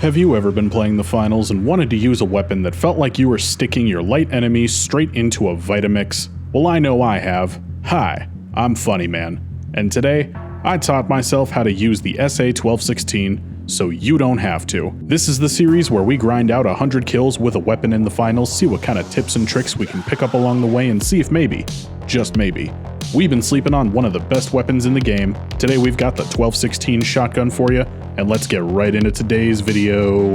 Have you ever been playing the finals and wanted to use a weapon that felt like you were sticking your light enemy straight into a Vitamix? Well, I know I have. Hi, I'm Funny Man, and today I taught myself how to use the SA1216 so you don't have to. This is the series where we grind out 100 kills with a weapon in the finals, see what kind of tips and tricks we can pick up along the way, and see if maybe, just maybe, we've been sleeping on one of the best weapons in the game. Today we've got the 1216 shotgun for you, and let's get right into today's video.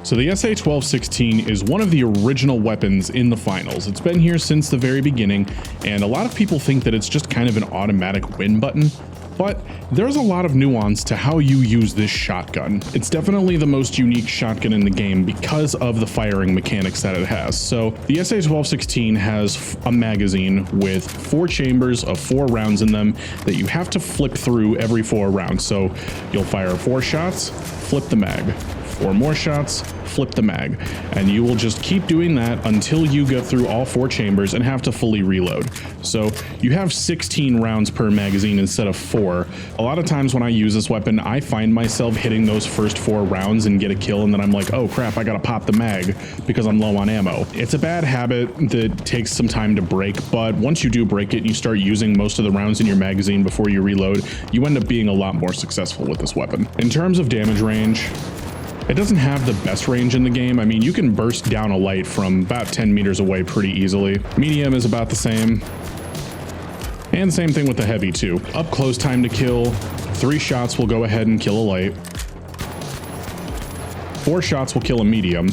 So the SA1216 is one of the original weapons in the finals. It's been here since the very beginning, and a lot of people think that it's just kind of an automatic win button, but there's a lot of nuance to how you use this shotgun. It's definitely the most unique shotgun in the game because of the firing mechanics that it has. So the SA1216 has a magazine with 4 chambers of 4 rounds in them that you have to flip through every 4 rounds. So you'll fire 4 shots, flip the mag. 4 more shots, flip the mag, and you will just keep doing that until you go through all 4 chambers and have to fully reload. So you have 16 rounds per magazine instead of 4. A lot of times when I use this weapon, I find myself hitting those first 4 rounds and get a kill, and then I'm like, oh crap, I gotta pop the mag because I'm low on ammo. It's a bad habit that takes some time to break, but once you do break it and you start using most of the rounds in your magazine before you reload, you end up being a lot more successful with this weapon. In terms of damage range, it doesn't have the best range in the game. I mean, you can burst down a light from about 10 meters away pretty easily. Medium is about the same. And same thing with the heavy too. Up close time to kill, 3 shots will go ahead and kill a light. 4 shots will kill a medium.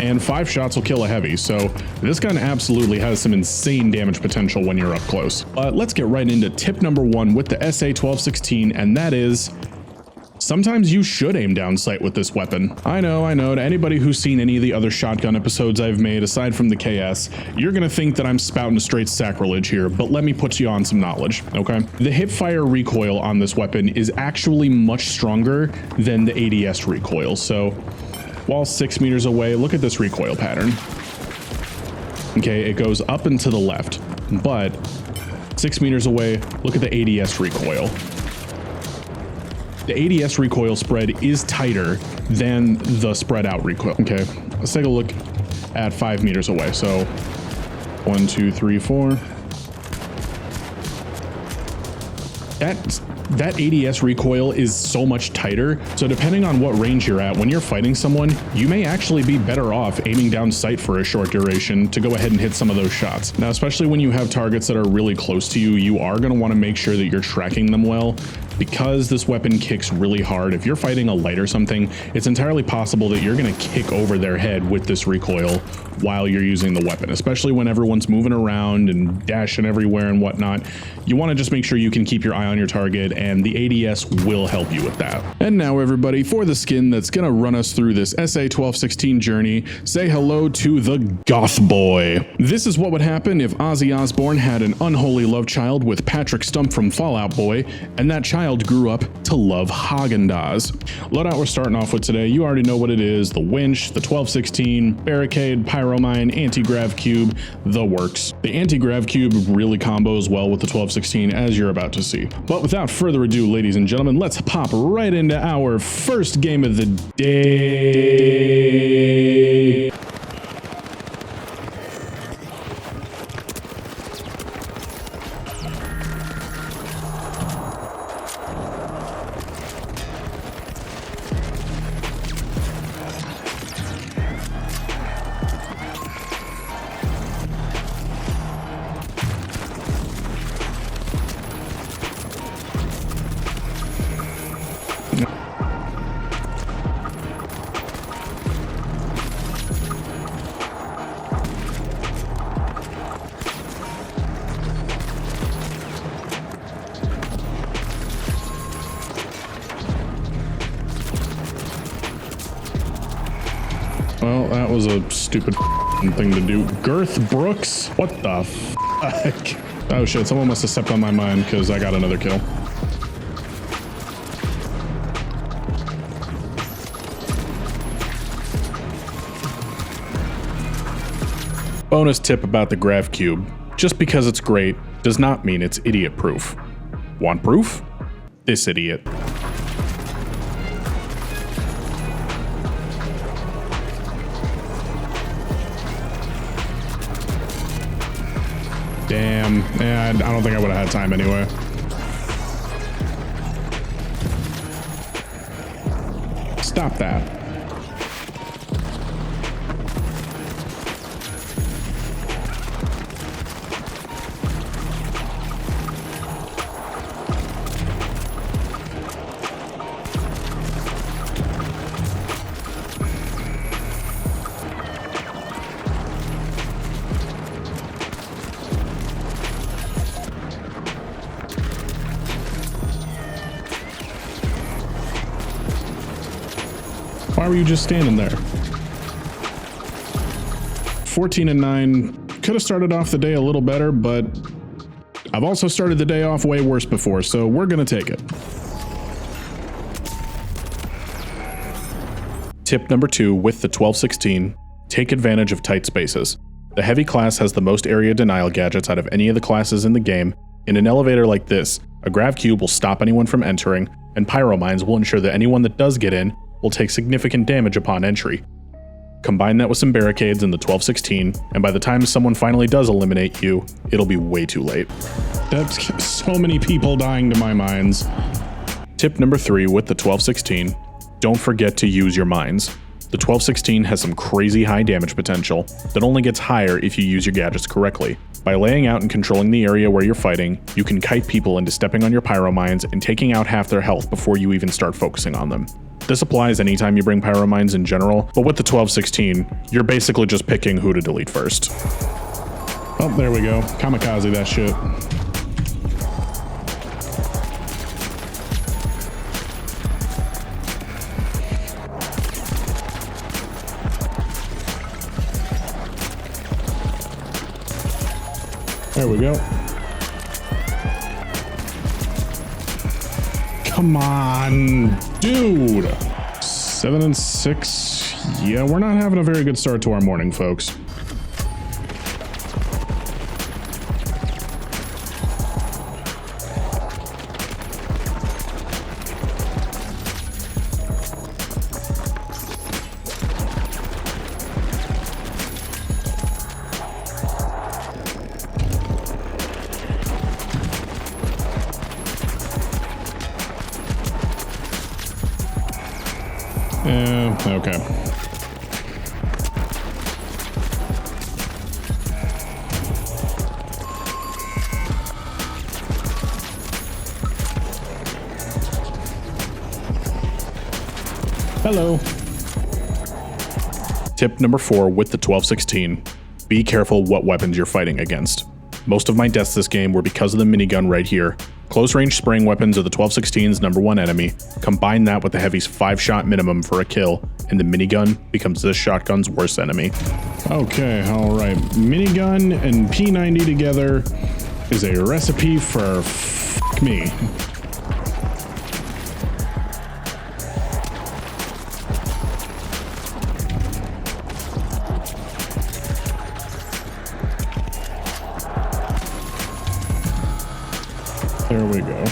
And 5 shots will kill a heavy, so this gun absolutely has some insane damage potential when you're up close. But let's get right into tip number 1 with the SA1216, and that is, sometimes you should aim down sight with this weapon. I know, to anybody who's seen any of the other shotgun episodes I've made aside from the KS, you're gonna think that I'm spouting straight sacrilege here, but let me put you on some knowledge, okay? The hipfire recoil on this weapon is actually much stronger than the ADS recoil, so while 6 meters away, look at this recoil pattern. Okay, it goes up and to the left, but 6 meters away, look at the ADS recoil. The ADS recoil spread is tighter than the spread out recoil. Okay, let's take a look at 5 meters away. So 1, 2, 3, 4. That ADS recoil is so much tighter. So depending on what range you're at, when you're fighting someone, you may actually be better off aiming down sight for a short duration to go ahead and hit some of those shots. Now, especially when you have targets that are really close to you, you are going to want to make sure that you're tracking them well. Because this weapon kicks really hard, if you're fighting a light or something, it's entirely possible that you're going to kick over their head with this recoil while you're using the weapon, especially when everyone's moving around and dashing everywhere and whatnot. You want to just make sure you can keep your eye on your target, and the ADS will help you with that. And now everybody, for the skin that's going to run us through this SA1216 journey, say hello to the Goth Boy. This is what would happen if Ozzy Osbourne had an unholy love child with Patrick Stump from Fall Out Boy, and that child grew up to love Haagen-Dazs. Loadout we're starting off with today, you already know what it is: the Winch, the 1216, Barricade, Pyro mine, anti-grav cube, the works. The anti-grav cube really combos well with the 1216, as you're about to see. But without further ado, ladies and gentlemen, let's pop right into our first game of the day. Well, that was a stupid thing to do. Girth Brooks? What the fuck? Oh shit, someone must have stepped on my mine because I got another kill. Bonus tip about the Grav Cube. Just because it's great does not mean it's idiot-proof. Want proof? This idiot. Damn. Yeah, I don't think I would have had time anyway. Stop that. Why were you just standing there? 14-9. Could have started off the day a little better, but I've also started the day off way worse before, so we're gonna take it. Tip number 2 with the 1216, take advantage of tight spaces. The heavy class has the most area denial gadgets out of any of the classes in the game. In an elevator like this, a Grav cube will stop anyone from entering, and Pyro mines will ensure that anyone that does get in will take significant damage upon entry. Combine that with some barricades in the 1216, and by the time someone finally does eliminate you, it'll be way too late. That's so many people dying to my mines. Tip number 3 with the 1216, don't forget to use your mines. The 1216 has some crazy high damage potential that only gets higher if you use your gadgets correctly. By laying out and controlling the area where you're fighting, you can kite people into stepping on your pyro mines and taking out half their health before you even start focusing on them. This applies anytime you bring pyro mines in general, but with the 1216, you're basically just picking who to delete first. Oh, there we go. Kamikaze that shit. There we go. Come on, dude. 7-6. Yeah, we're not having a very good start to our morning, folks. Okay. Hello. Tip number 4 with the 1216. Be careful what weapons you're fighting against. Most of my deaths this game were because of the minigun right here. Close range spraying weapons are the 1216's #1 enemy. Combine that with the heavy's 5-shot minimum for a kill, and the minigun becomes this shotgun's worst enemy. Okay, alright. Minigun and P90 together is a recipe for f*** me. There we go.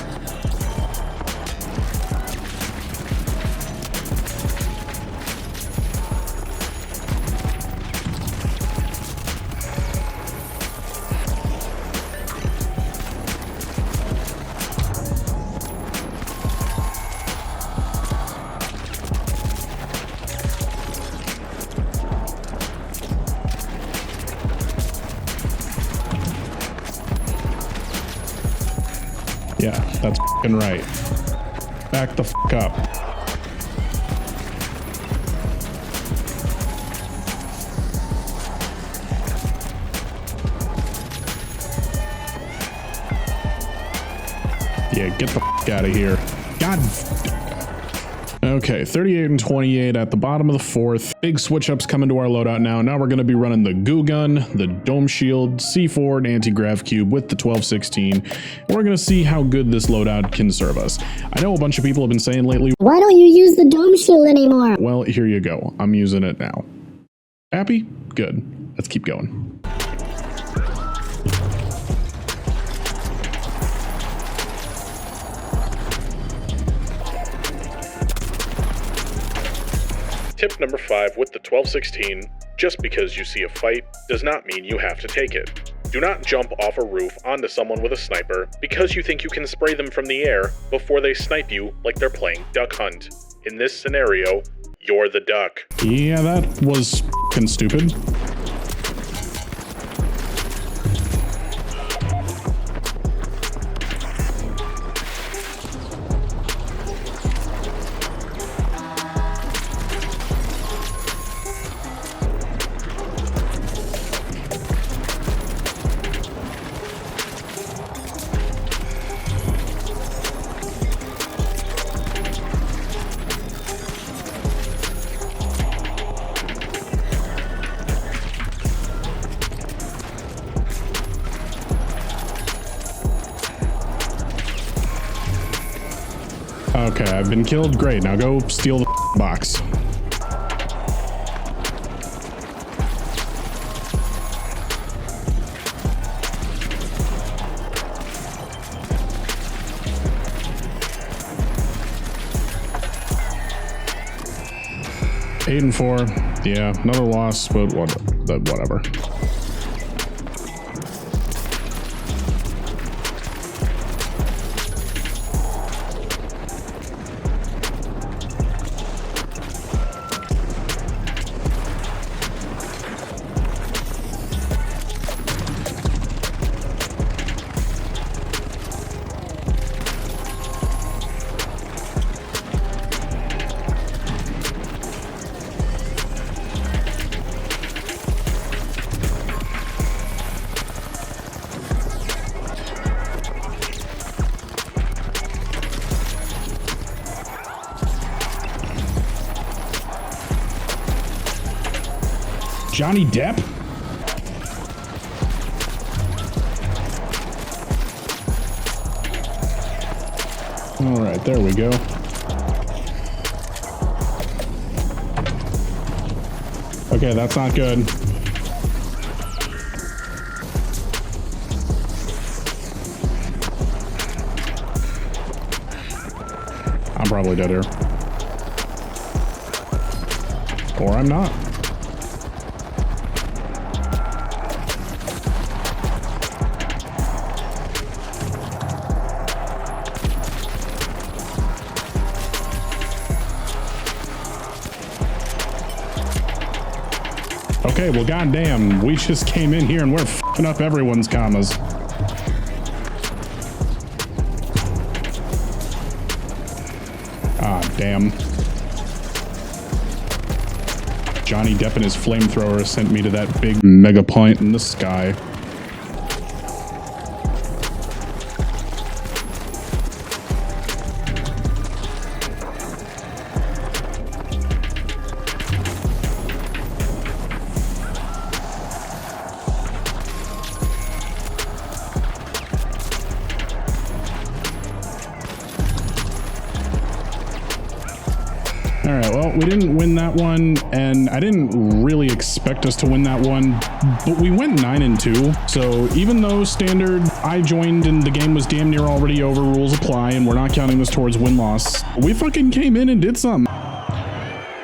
Yeah, that's f***ing right. Back the f*** up. Yeah, get the f*** out of here. God. Okay, 38-28 at the bottom of the 4th. Big switch ups coming to our loadout now. Now we're going to be running the goo gun, the dome shield, C4, and anti-grav cube with the 1216. We're going to see how good this loadout can serve us. I know a bunch of people have been saying lately, why don't you use the dome shield anymore? Well, here you go. I'm using it now. Happy? Good. Let's keep going. Tip number 5 with the 1216, just because you see a fight does not mean you have to take it. Do not jump off a roof onto someone with a sniper because you think you can spray them from the air before they snipe you like they're playing duck hunt. In this scenario, you're the duck. Yeah, that was f***ing stupid. Okay, I've been killed. Great, now go steal the box. Eight and 4. Yeah, another loss, but whatever. Johnny Depp? All right, there we go. Okay, that's not good. I'm probably dead here. Or I'm not. Okay, well, goddamn, we just came in here and we're f***ing up everyone's commas. Ah, damn. Johnny Depp and his flamethrower sent me to that big mega point in the sky. Alright, well, we didn't win that one, and I didn't really expect us to win that one, but we went 9 and 2, so even though standard I joined and the game was damn near already over, rules apply, and we're not counting this towards win-loss, we fucking came in and did something.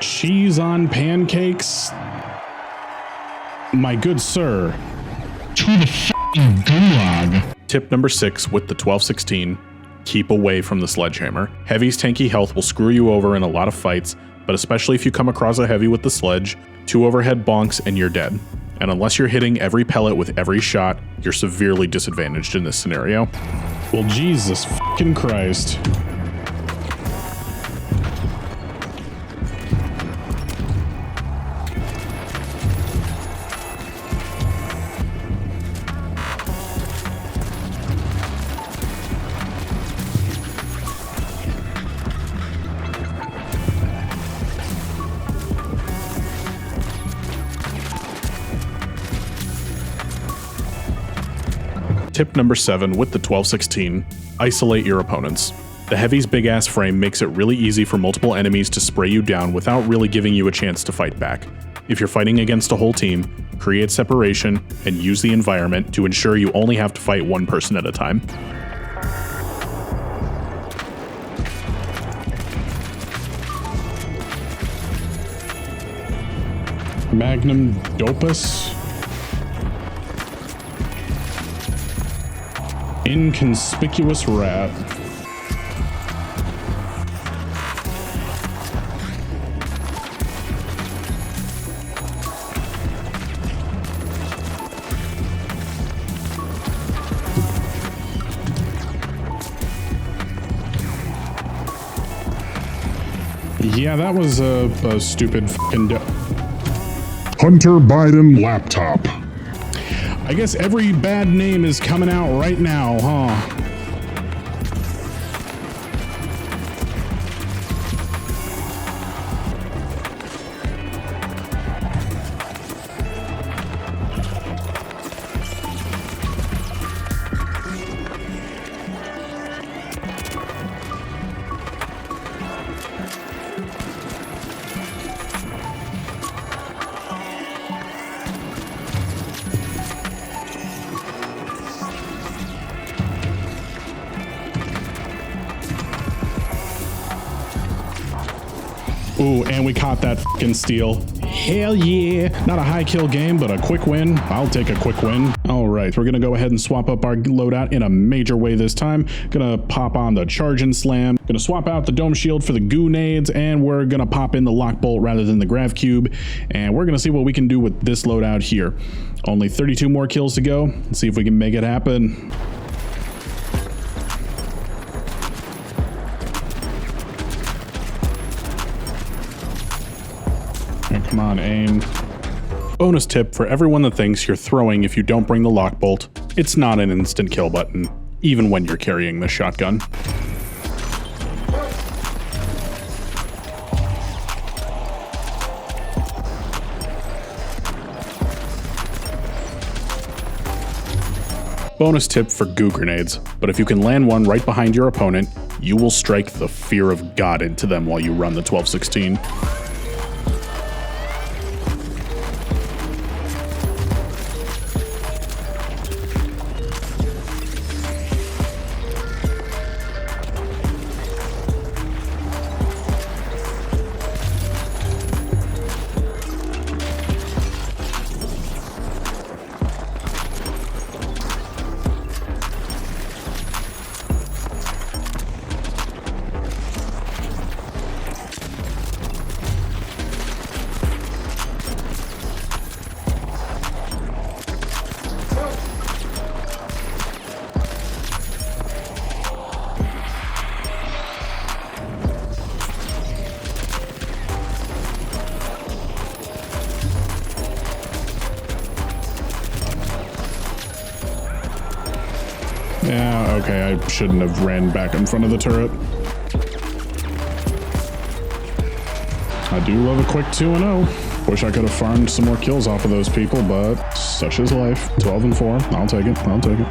Cheese on pancakes? My good sir. To the f***ing gulag. Tip number 6 with the 1216. Keep away from the sledgehammer. Heavy's tanky health will screw you over in a lot of fights, but especially if you come across a heavy with the sledge, 2 overhead bonks and you're dead. And unless you're hitting every pellet with every shot, you're severely disadvantaged in this scenario. Well, Jesus fucking Christ. Tip number 7 with the 1216, isolate your opponents. The Heavy's big ass frame makes it really easy for multiple enemies to spray you down without really giving you a chance to fight back. If you're fighting against a whole team, create separation and use the environment to ensure you only have to fight one person at a time. Magnum Dopus. Inconspicuous rat. Yeah, that was a stupid fucking Hunter Biden laptop. I guess every bad name is coming out right now, huh? Ooh, and we caught that fucking steal. Hell yeah. Not a high kill game, but a quick win. I'll take a quick win. All right, we're gonna go ahead and swap up our loadout in a major way this time. Gonna pop on the charge and slam. Gonna swap out the dome shield for the goo nades, and we're gonna pop in the Lockbolt rather than the Grav cube. And we're gonna see what we can do with this loadout here. Only 32 more kills to go. Let's see if we can make it happen. Come on, aim. Bonus tip for everyone that thinks you're throwing if you don't bring the Lockbolt. It's not an instant kill button, even when you're carrying the shotgun. Bonus tip for goo grenades, but if you can land one right behind your opponent, you will strike the fear of God into them while you run the 1216. Yeah, okay, I shouldn't have ran back in front of the turret. I do love a quick 2-0. Wish I could have farmed some more kills off of those people, but such is life. 12 and 4. I'll take it. I'll take it.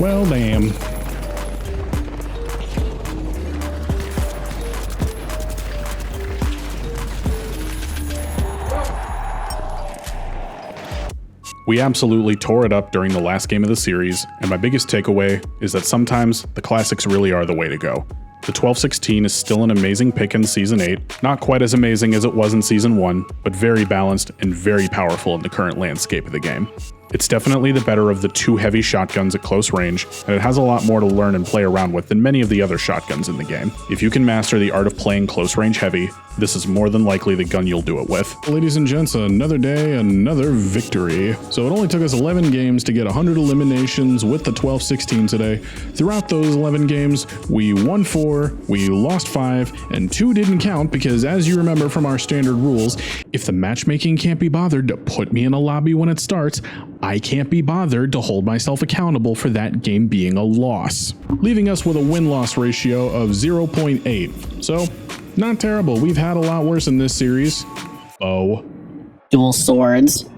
Well, damn. We absolutely tore it up during the last game of the series, and my biggest takeaway is that sometimes the classics really are the way to go. The 1216 is still an amazing pick in Season 8, not quite as amazing as it was in Season 1, but very balanced and very powerful in the current landscape of the game. It's definitely the better of the two heavy shotguns at close range, and it has a lot more to learn and play around with than many of the other shotguns in the game. If you can master the art of playing close range heavy, this is more than likely the gun you'll do it with. Ladies and gents, another day, another victory. So it only took us 11 games to get 100 eliminations with the 1216 today. Throughout those 11 games, we won 4, we lost 5, and 2 didn't count because, as you remember from our standard rules, if the matchmaking can't be bothered to put me in a lobby when it starts, I can't be bothered to hold myself accountable for that game being a loss, leaving us with a win-loss ratio of 0.8. So, not terrible. We've had a lot worse in this series. Oh. Dual swords.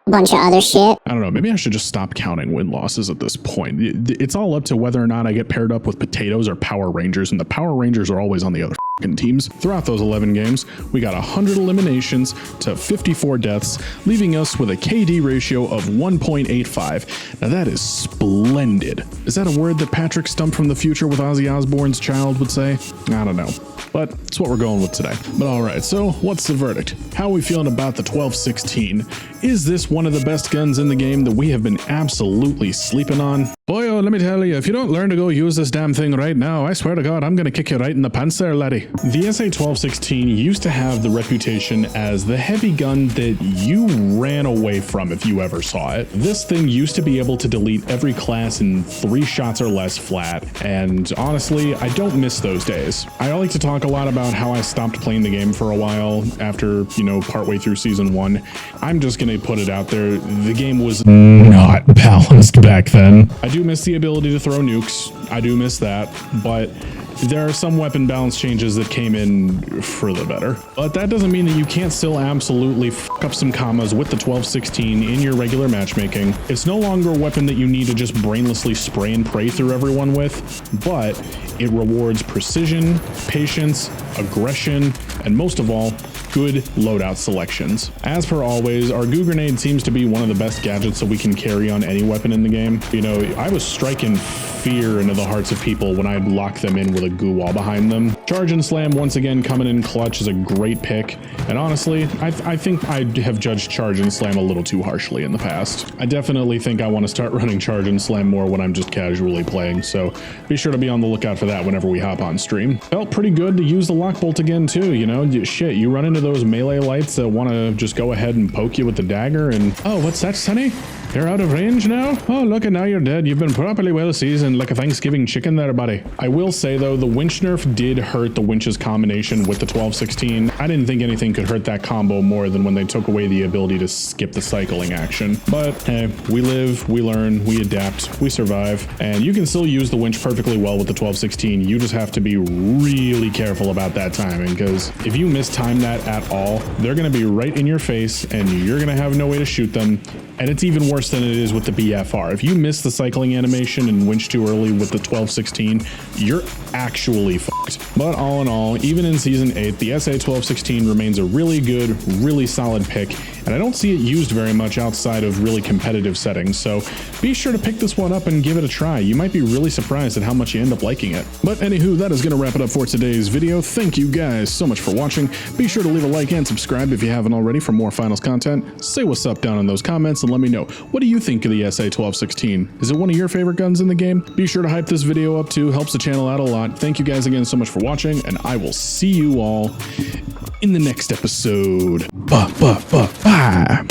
Bunch of other shit. I don't know, maybe I should just stop counting win-losses at this point. It's all up to whether or not I get paired up with potatoes or Power Rangers, and the Power Rangers are always on the other teams. Throughout those 11 games, we got 100 eliminations to 54 deaths, leaving us with a KD ratio of 1.85. Now that is splendid. Is that a word that Patrick Stump from the future with Ozzy Osbourne's child would say? I don't know, but it's what we're going with today. But alright, so what's the verdict? How are we feeling about the 1216? Is this one of the best guns in the game that we have been absolutely sleeping on? Boyo, let me tell you, if you don't learn to go use this damn thing right now, I swear to God, I'm gonna kick you right in the pants there, laddie. The SA1216 used to have the reputation as the heavy gun that you ran away from if you ever saw it. This thing used to be able to delete every class in 3 shots or less flat, and honestly, I don't miss those days. I like to talk a lot about how I stopped playing the game for a while after, partway through Season 1. I'm just gonna put it out there, the game was not balanced back then. I do miss the ability to throw nukes, I do miss that, but there are some weapon balance changes that came in for the better. But that doesn't mean that you can't still absolutely fuck up some commas with the 1216 in your regular matchmaking. It's no longer a weapon that you need to just brainlessly spray and pray through everyone with, but it rewards precision, patience, aggression, and most of all, good loadout selections. As per always, our goo grenade seems to be one of the best gadgets that we can carry on any weapon in the game. I was striking fear into the hearts of people when I'd lock them in with a goo wall behind them. Charge and Slam once again coming in clutch is a great pick, and honestly, I think I have judged Charge and Slam a little too harshly in the past. I definitely think I want to start running Charge and Slam more when I'm just casually playing, so be sure to be on the lookout for that whenever we hop on stream. Felt pretty good to use the Lockbolt again too, shit, you run into those melee lights that want to just go ahead and poke you with the dagger and, oh, what's that, Sonny? You're out of range now? Oh, look, and now you're dead. You've been properly well seasoned like a Thanksgiving chicken there, buddy. I will say, though, the Winch nerf did hurt the Winch's combination with the 1216. I didn't think anything could hurt that combo more than when they took away the ability to skip the cycling action. But, hey, we live, we learn, we adapt, we survive, and you can still use the Winch perfectly well with the 1216. You just have to be really careful about that timing, because if you mistime that at all, they're going to be right in your face, and you're going to have no way to shoot them. And it's even worse than it is with the BFR. If you miss the cycling animation and winch too early with the 1216, you're actually fucked. But all in all, even in Season 8, the SA1216 remains a really good, really solid pick, and I don't see it used very much outside of really competitive settings, so be sure to pick this one up and give it a try. You might be really surprised at how much you end up liking it. But anywho, that is going to wrap it up for today's video. Thank you guys so much for watching. Be sure to leave a like and subscribe if you haven't already for more finals content. Say what's up down in those comments and let me know, what do you think of the SA1216? Is it one of your favorite guns in the game? Be sure to hype this video up too, helps the channel out a lot. Thank you guys again so much for watching, and I will see you all in the next episode. Bye.